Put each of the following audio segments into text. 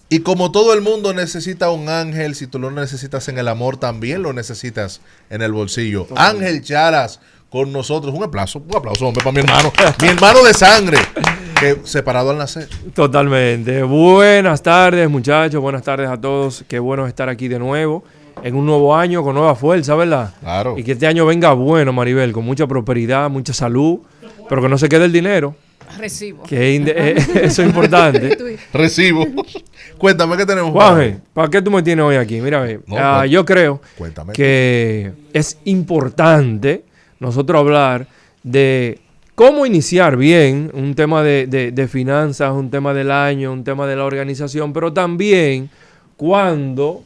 Y como todo el mundo necesita un ángel, si tú lo necesitas en el amor, también lo necesitas en el bolsillo. Totalmente. Ángel Charas con nosotros. Un aplauso, hombre, para mi hermano. Mi hermano de sangre, que separado al nacer. Totalmente. Buenas tardes, muchachos. Buenas tardes a todos. Qué bueno estar aquí de nuevo. En un nuevo año con nueva fuerza, ¿verdad? Claro. Y que este año venga bueno, Maribel, con mucha prosperidad, mucha salud, pero que no se quede el dinero. Recibo. Eso es importante. Recibo. Cuéntame qué tenemos. Juanje, ¿para qué tú me tienes hoy aquí? Mira, No, yo creo cuéntame. que es importante nosotros hablar de cómo iniciar bien un tema de finanzas, un tema del año, un tema de la organización, pero también cuándo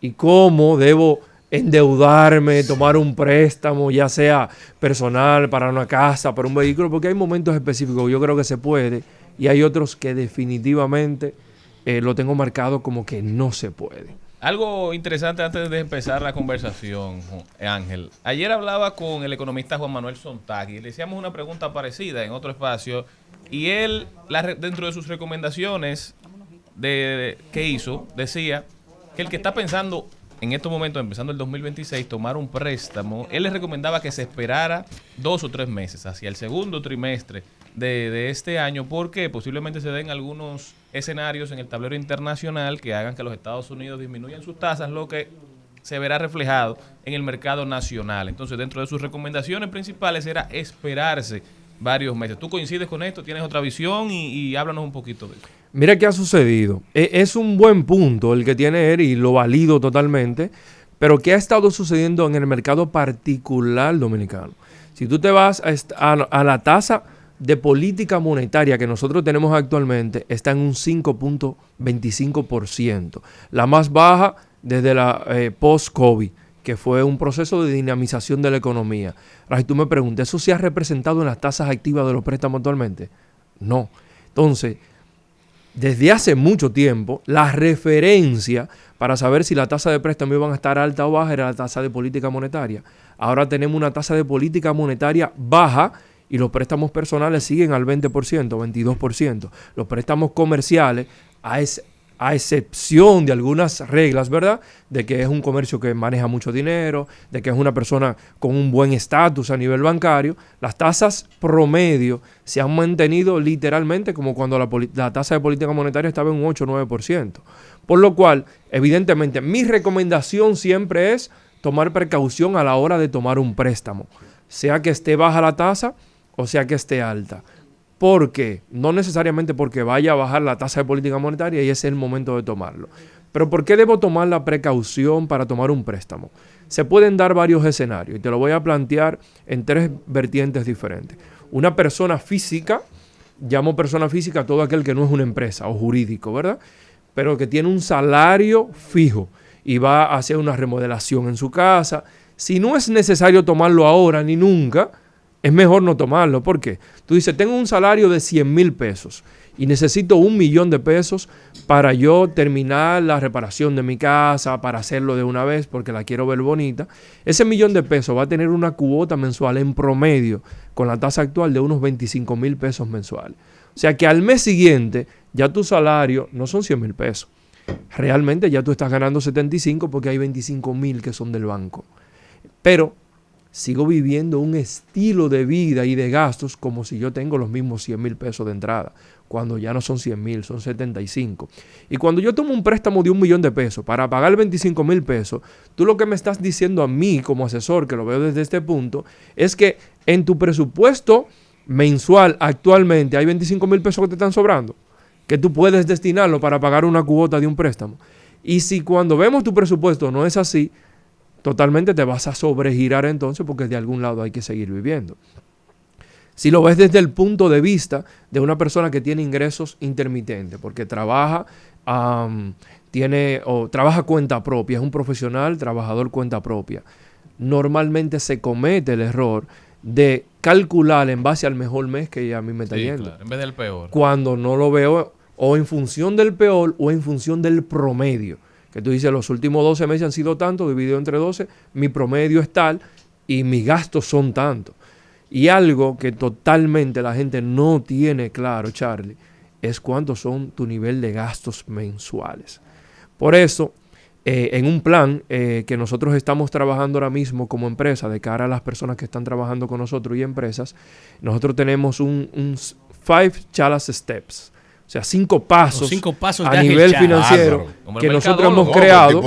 y cómo debo endeudarme, tomar un préstamo, ya sea personal, para una casa, para un vehículo, porque hay momentos específicos, yo creo que se puede, y hay otros que definitivamente lo tengo marcado como que no se puede. Algo interesante antes de empezar la conversación, Ángel. Ayer hablaba con el economista Juan Manuel Sontag y le hacíamos una pregunta parecida en otro espacio, y él, dentro de sus recomendaciones que hizo, decía que el que está pensando en estos momentos, empezando el 2026, tomar un préstamo, él les recomendaba que se esperara 2 o 3 meses, hacia el segundo trimestre de este año, porque posiblemente se den algunos escenarios en el tablero internacional que hagan que los Estados Unidos disminuyan sus tasas, lo que se verá reflejado en el mercado nacional. Entonces, dentro de sus recomendaciones principales era esperarse varios meses. ¿Tú coincides con esto? ¿Tienes otra visión? Y háblanos un poquito de eso. Mira qué ha sucedido. Es un buen punto el que tiene él y lo valido totalmente, pero ¿qué ha estado sucediendo en el mercado particular dominicano? Si tú te vas a la tasa de política monetaria que nosotros tenemos actualmente, está en un 5.25%, la más baja desde la post-COVID, que fue un proceso de dinamización de la economía. Ahora, si tú me preguntas, ¿eso se ha representado en las tasas activas de los préstamos actualmente? No. Entonces, desde hace mucho tiempo, la referencia para saber si la tasa de préstamo iban a estar alta o baja era la tasa de política monetaria. Ahora tenemos una tasa de política monetaria baja y los préstamos personales siguen al 20%, 22%. Los préstamos comerciales, a excepción de algunas reglas, ¿verdad? De que es un comercio que maneja mucho dinero, de que es una persona con un buen estatus a nivel bancario, las tasas promedio se han mantenido literalmente como cuando la tasa de política monetaria estaba en un 8 o 9%. Por lo cual, evidentemente, mi recomendación siempre es tomar precaución a la hora de tomar un préstamo, sea que esté baja la tasa o sea que esté alta. ¿Por qué? No necesariamente porque vaya a bajar la tasa de política monetaria y ese es el momento de tomarlo. Pero ¿por qué debo tomar la precaución para tomar un préstamo? Se pueden dar varios escenarios y te lo voy a plantear en 3 vertientes diferentes. Una persona física, llamo persona física a todo aquel que no es una empresa o jurídico, ¿verdad? Pero que tiene un salario fijo y va a hacer una remodelación en su casa. Si no es necesario tomarlo ahora ni nunca, es mejor no tomarlo. ¿Por qué? Tú dices, tengo un salario de 100,000 pesos y necesito 1,000,000 de pesos para yo terminar la reparación de mi casa, para hacerlo de una vez porque la quiero ver bonita. Ese 1,000,000 de pesos va a tener una cuota mensual en promedio con la tasa actual de unos 25,000 pesos mensuales. O sea que al mes siguiente ya tu salario no son 100,000 pesos. Realmente ya tú estás ganando 75 porque hay 25,000 que son del banco. Pero sigo viviendo un estilo de vida y de gastos como si yo tengo los mismos 100,000 pesos de entrada, cuando ya no son 100,000, son 75. Y cuando yo tomo un préstamo de 1,000,000 de pesos para pagar 25,000 pesos, tú lo que me estás diciendo a mí como asesor, que lo veo desde este punto, es que en tu presupuesto mensual actualmente hay 25,000 pesos que te están sobrando, que tú puedes destinarlo para pagar una cuota de un préstamo. Y si cuando vemos tu presupuesto no es así, totalmente te vas a sobregirar entonces porque de algún lado hay que seguir viviendo. Si lo ves desde el punto de vista de una persona que tiene ingresos intermitentes, porque trabaja, trabaja cuenta propia, es un profesional, trabajador cuenta propia, normalmente se comete el error de calcular en base al mejor mes que a mí me está yendo. Claro, en vez del peor. Cuando no lo veo o en función del peor o en función del promedio. Que tú dices, los últimos 12 meses han sido tanto, dividido entre 12, mi promedio es tal y mis gastos son tantos. Y algo que totalmente la gente no tiene claro, Charlie, es cuánto son tu nivel de gastos mensuales. Por eso, en un plan que nosotros estamos trabajando ahora mismo como empresa, de cara a las personas que están trabajando con nosotros y empresas, nosotros tenemos un 5 Chalas Steps. O sea, 5 pasos, a nivel financiero que nosotros hemos creado.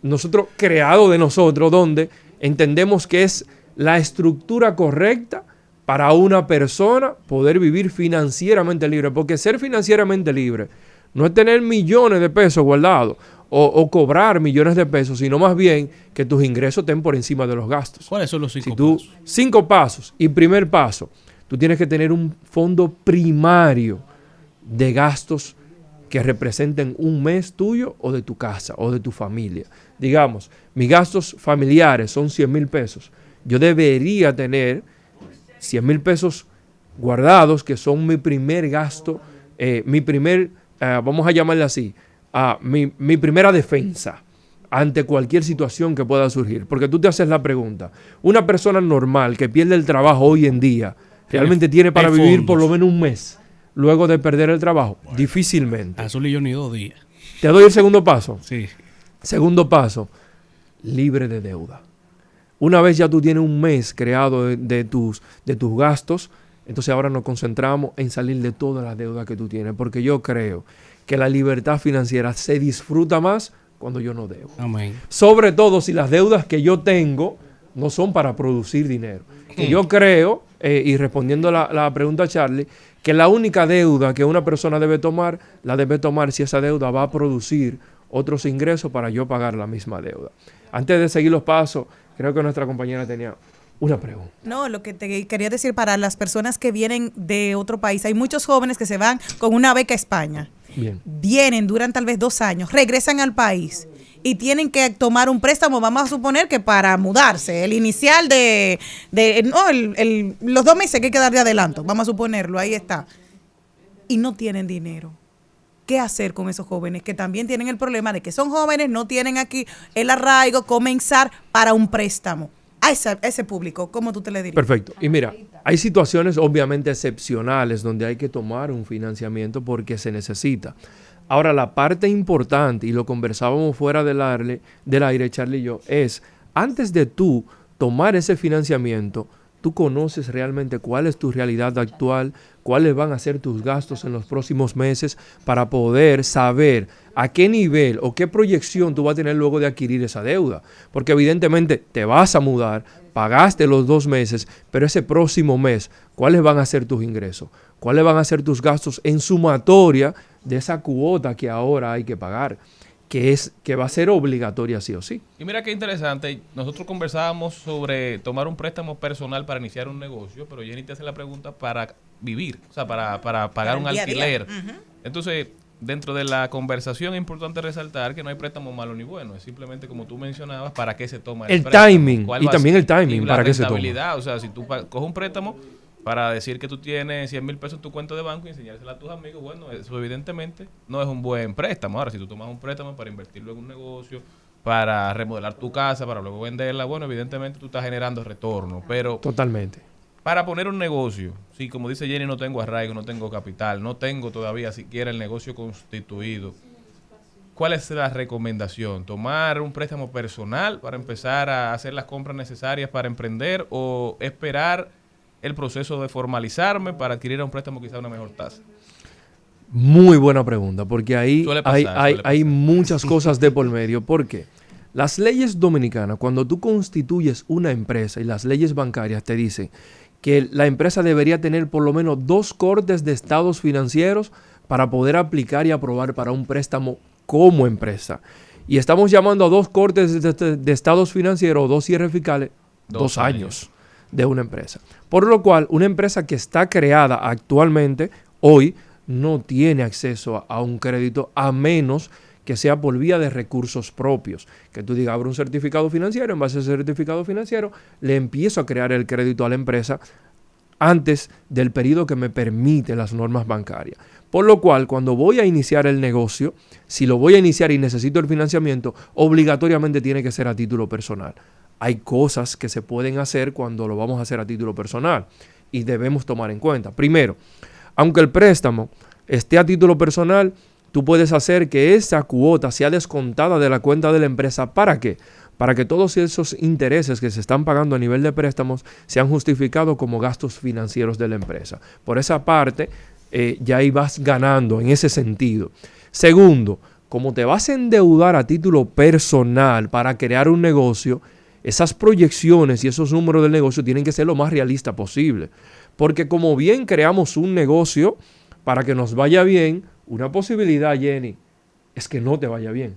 Nosotros creado de nosotros, donde entendemos que es la estructura correcta para una persona poder vivir financieramente libre. Porque ser financieramente libre no es tener millones de pesos guardados o cobrar millones de pesos, sino más bien que tus ingresos estén por encima de los gastos. ¿Cuáles son los 5 pasos? 5 pasos. Y primer paso, tú tienes que tener un fondo primario de gastos que representen un mes tuyo o de tu casa o de tu familia. Digamos, mis gastos familiares son 100,000 pesos. Yo debería tener 100,000 pesos guardados, que son mi primer gasto, vamos a llamarle así, mi primera defensa ante cualquier situación que pueda surgir. Porque tú te haces la pregunta, una persona normal que pierde el trabajo hoy en día, ¿realmente tiene para vivir por lo menos un mes luego de perder el trabajo? Bueno, difícilmente. A Zully yo ni 2 días. ¿Te doy el segundo paso? Sí. Segundo paso, libre de deuda. Una vez ya tú tienes un mes creado de tus gastos, entonces ahora nos concentramos en salir de todas las deudas que tú tienes, porque yo creo que la libertad financiera se disfruta más cuando yo no debo. Amén. Sobre todo si las deudas que yo tengo no son para producir dinero. Que yo creo, y respondiendo la pregunta a Charlie, que la única deuda que una persona debe tomar, la debe tomar si esa deuda va a producir otros ingresos para yo pagar la misma deuda. Antes de seguir los pasos, creo que nuestra compañera tenía una pregunta. No, lo que te quería decir para las personas que vienen de otro país, hay muchos jóvenes que se van con una beca a España. Bien. Vienen, duran tal vez 2 años, regresan al país y tienen que tomar un préstamo, vamos a suponer que para mudarse, el inicial los 2 meses que hay que dar de adelanto, vamos a suponerlo, ahí está. Y no tienen dinero. ¿Qué hacer con esos jóvenes que también tienen el problema de que son jóvenes, no tienen aquí el arraigo, comenzar para un préstamo? A ese público, ¿cómo tú te le dirías? Perfecto. Y mira, hay situaciones obviamente excepcionales donde hay que tomar un financiamiento porque se necesita. Ahora, la parte importante, y lo conversábamos fuera del aire, Charlie y yo, es antes de tú tomar ese financiamiento, tú conoces realmente cuál es tu realidad actual, cuáles van a ser tus gastos en los próximos meses para poder saber a qué nivel o qué proyección tú vas a tener luego de adquirir esa deuda. Porque evidentemente te vas a mudar, pagaste los 2 meses, pero ese próximo mes, ¿cuáles van a ser tus ingresos? ¿Cuáles van a ser tus gastos en sumatoria de esa cuota que ahora hay que pagar? Que va a ser obligatoria sí o sí. Y mira qué interesante, nosotros conversábamos sobre tomar un préstamo personal para iniciar un negocio, pero Jenny te hace la pregunta para vivir, o sea, para pagar un alquiler. Uh-huh. Entonces, dentro de la conversación es importante resaltar que no hay préstamo malo ni bueno, es simplemente como tú mencionabas, para qué se toma el préstamo. Timing, y también el timing, para qué se toma. O sea, si tú coges un préstamo para decir que tú tienes 100,000 pesos en tu cuenta de banco y enseñársela a tus amigos, bueno, eso evidentemente no es un buen préstamo. Ahora, si tú tomas un préstamo para invertirlo en un negocio, para remodelar tu casa, para luego venderla, bueno, evidentemente tú estás generando retorno, pero... Totalmente. Para poner un negocio, sí, como dice Jenny, no tengo arraigo, no tengo capital, no tengo todavía siquiera el negocio constituido. ¿Cuál es la recomendación? ¿Tomar un préstamo personal para empezar a hacer las compras necesarias para emprender o esperar el proceso de formalizarme para adquirir un préstamo quizá a una mejor tasa? Muy buena pregunta, porque ahí hay muchas cosas de por medio. ¿Por qué? Las leyes dominicanas, cuando tú constituyes una empresa y las leyes bancarias te dicen que la empresa debería tener por lo menos 2 cortes de estados financieros para poder aplicar y aprobar para un préstamo como empresa. Y estamos llamando a 2 cortes de estados financieros o 2 cierres fiscales, 2 años de una empresa. Por lo cual, una empresa que está creada actualmente, hoy, no tiene acceso a un crédito a menos que sea por vía de recursos propios. Que tú digas, abro un certificado financiero, en base a ese certificado financiero, le empiezo a crear el crédito a la empresa antes del periodo que me permiten las normas bancarias. Por lo cual, cuando voy a iniciar el negocio, si lo voy a iniciar y necesito el financiamiento, obligatoriamente tiene que ser a título personal. Hay cosas que se pueden hacer cuando lo vamos a hacer a título personal y debemos tomar en cuenta. Primero, aunque el préstamo esté a título personal, tú puedes hacer que esa cuota sea descontada de la cuenta de la empresa. ¿Para qué? Para que todos esos intereses que se están pagando a nivel de préstamos sean justificados como gastos financieros de la empresa. Por esa parte, ya ahí vas ganando en ese sentido. Segundo, como te vas a endeudar a título personal para crear un negocio, esas proyecciones y esos números del negocio tienen que ser lo más realista posible. Porque como bien creamos un negocio para que nos vaya bien, una posibilidad, Jenny, es que no te vaya bien.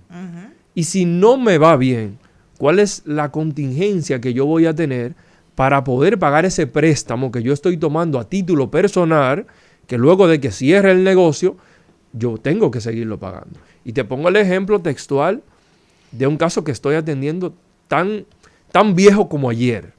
Y si no me va bien, ¿cuál es la contingencia que yo voy a tener para poder pagar ese préstamo que yo estoy tomando a título personal, que luego de que cierre el negocio, yo tengo que seguirlo pagando? Y te pongo el ejemplo textual de un caso que estoy atendiendo tan viejo como ayer.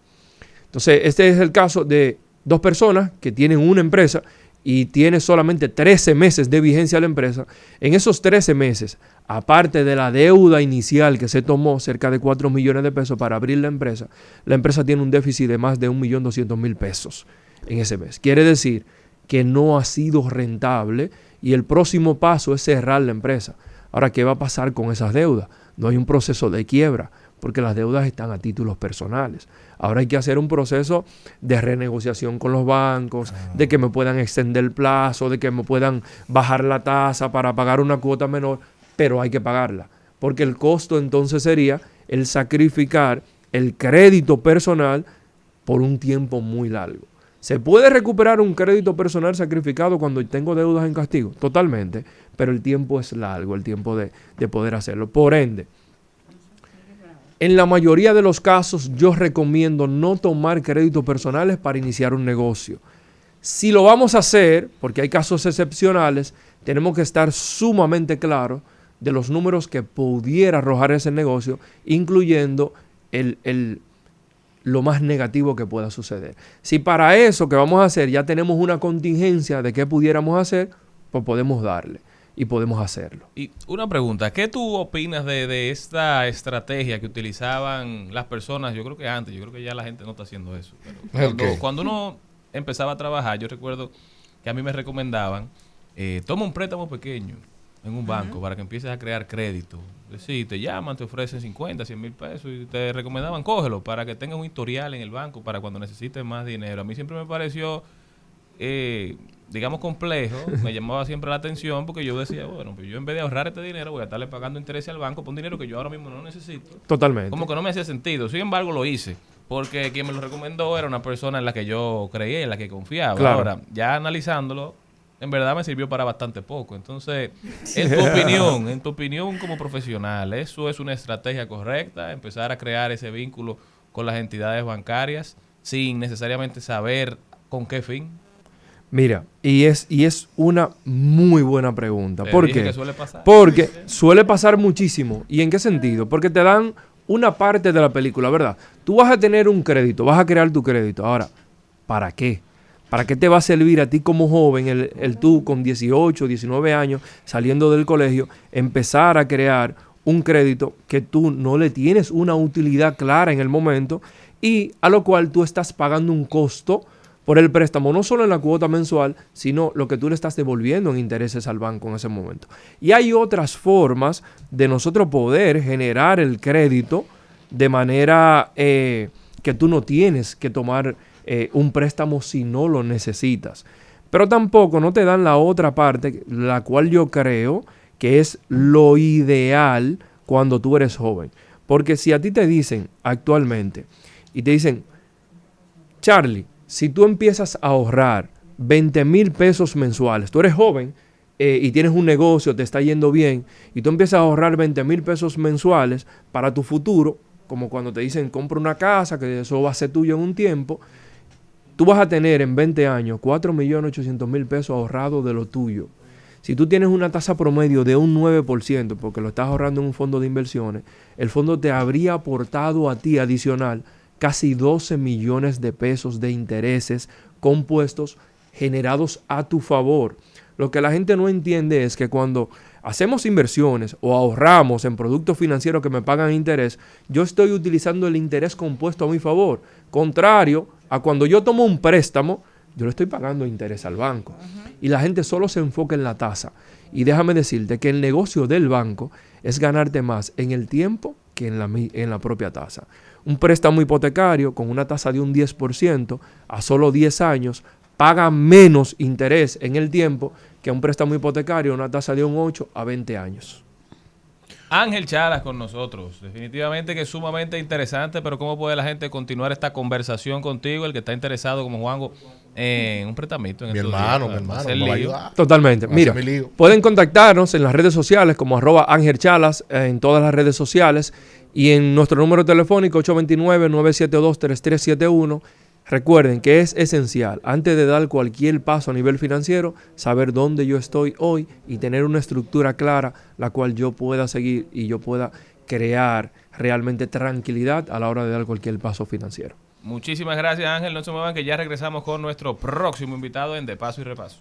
Entonces, este es el caso de 2 personas que tienen una empresa y tiene solamente 13 meses de vigencia la empresa. En esos 13 meses, aparte de la deuda inicial que se tomó, cerca de 4 millones de pesos para abrir la empresa tiene un déficit de más de 1.200.000 pesos en ese mes. Quiere decir que no ha sido rentable y el próximo paso es cerrar la empresa. Ahora, ¿qué va a pasar con esas deudas? No hay un proceso de quiebra, porque las deudas están a títulos personales. Ahora hay que hacer un proceso de renegociación con los bancos, de que me puedan extender el plazo, de que me puedan bajar la tasa para pagar una cuota menor, pero hay que pagarla, porque el costo entonces sería el sacrificar el crédito personal por un tiempo muy largo. ¿Se puede recuperar un crédito personal sacrificado cuando tengo deudas en castigo? Totalmente, pero el tiempo es largo, el tiempo de poder hacerlo. Por ende, en la mayoría de los casos yo recomiendo no tomar créditos personales para iniciar un negocio. Si lo vamos a hacer, porque hay casos excepcionales, tenemos que estar sumamente claros de los números que pudiera arrojar ese negocio, incluyendo lo más negativo que pueda suceder. Si para eso que vamos a hacer ya tenemos una contingencia de qué pudiéramos hacer, pues podemos darle y podemos hacerlo. Y una pregunta, ¿qué tú opinas de esta estrategia que utilizaban las personas? Yo creo que antes, yo creo que ya la gente no está haciendo eso. Pero cuando uno empezaba a trabajar, yo recuerdo que a mí me recomendaban, toma un préstamo pequeño en un banco para que empieces a crear crédito. Es decir, te llaman, te ofrecen 50, 100 mil pesos y te recomendaban, cógelo para que tengas un historial en el banco para cuando necesites más dinero. A mí siempre me pareció, digamos, complejo, me llamaba siempre la atención porque yo decía, bueno, pues yo en vez de ahorrar este dinero voy a estarle pagando intereses al banco por un dinero que yo ahora mismo no necesito. Totalmente. Como que no me hacía sentido. Sin embargo, lo hice porque quien me lo recomendó era una persona en la que yo creía, en la que confiaba. Claro. Ahora, ya analizándolo, en verdad me sirvió para bastante poco. Entonces, en tu opinión como profesional, ¿eso es una estrategia correcta? Empezar a crear ese vínculo con las entidades bancarias sin necesariamente saber con qué fin. Mira, y es una muy buena pregunta. ¿Por qué? Que suele pasar. Porque suele pasar muchísimo. ¿Y en qué sentido? Porque te dan una parte de la película, ¿verdad? Tú vas a tener un crédito, vas a crear tu crédito. Ahora, ¿para qué? ¿Para qué te va a servir a ti como joven, el tú con 18, 19 años, saliendo del colegio, empezar a crear un crédito que tú no le tienes una utilidad clara en el momento y a lo cual tú estás pagando un costo por el préstamo, no solo en la cuota mensual, sino lo que tú le estás devolviendo en intereses al banco en ese momento? Y hay otras formas de nosotros poder generar el crédito de manera que tú no tienes que tomar un préstamo si no lo necesitas. Pero tampoco no te dan la otra parte, la cual yo creo que es lo ideal cuando tú eres joven. Porque si a ti te dicen actualmente y te dicen, Charlie, si tú empiezas a ahorrar 20,000 pesos mensuales, tú eres joven y tienes un negocio, te está yendo bien, y tú empiezas a ahorrar 20,000 pesos mensuales para tu futuro, como cuando te dicen compra una casa, que eso va a ser tuyo en un tiempo, tú vas a tener en 20 años 4.800.000 pesos ahorrados de lo tuyo. Si tú tienes una tasa promedio de un 9%, porque lo estás ahorrando en un fondo de inversiones, el fondo te habría aportado a ti adicional casi 12 millones de pesos de intereses compuestos generados a tu favor. Lo que la gente no entiende es que cuando hacemos inversiones o ahorramos en productos financieros que me pagan interés, yo estoy utilizando el interés compuesto a mi favor. Contrario a cuando yo tomo un préstamo yo le estoy pagando interés al banco. Y la gente solo se enfoca en la tasa. Y déjame decirte que el negocio del banco es ganarte más en el tiempo que en la propia tasa. Un préstamo hipotecario con una tasa de un 10% a solo 10 años paga menos interés en el tiempo que un préstamo hipotecario a una tasa de un 8 a 20 años. Ángel Chalas con nosotros. Definitivamente que es sumamente interesante, pero ¿cómo puede la gente continuar esta conversación contigo? El que está interesado como Juanjo en un prestamito. Mi hermano, me va a ayudar. Totalmente. Mira, pueden contactarnos en las redes sociales como @Ángel Chalas en todas las redes sociales y en nuestro número telefónico 829-972-3371. Recuerden que es esencial, antes de dar cualquier paso a nivel financiero, saber dónde yo estoy hoy y tener una estructura clara, la cual yo pueda seguir y yo pueda crear realmente tranquilidad a la hora de dar cualquier paso financiero. Muchísimas gracias, Ángel. No se muevan que ya regresamos con nuestro próximo invitado en De Paso y Repaso.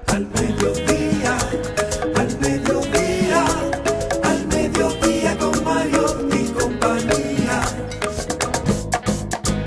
Al mediodía.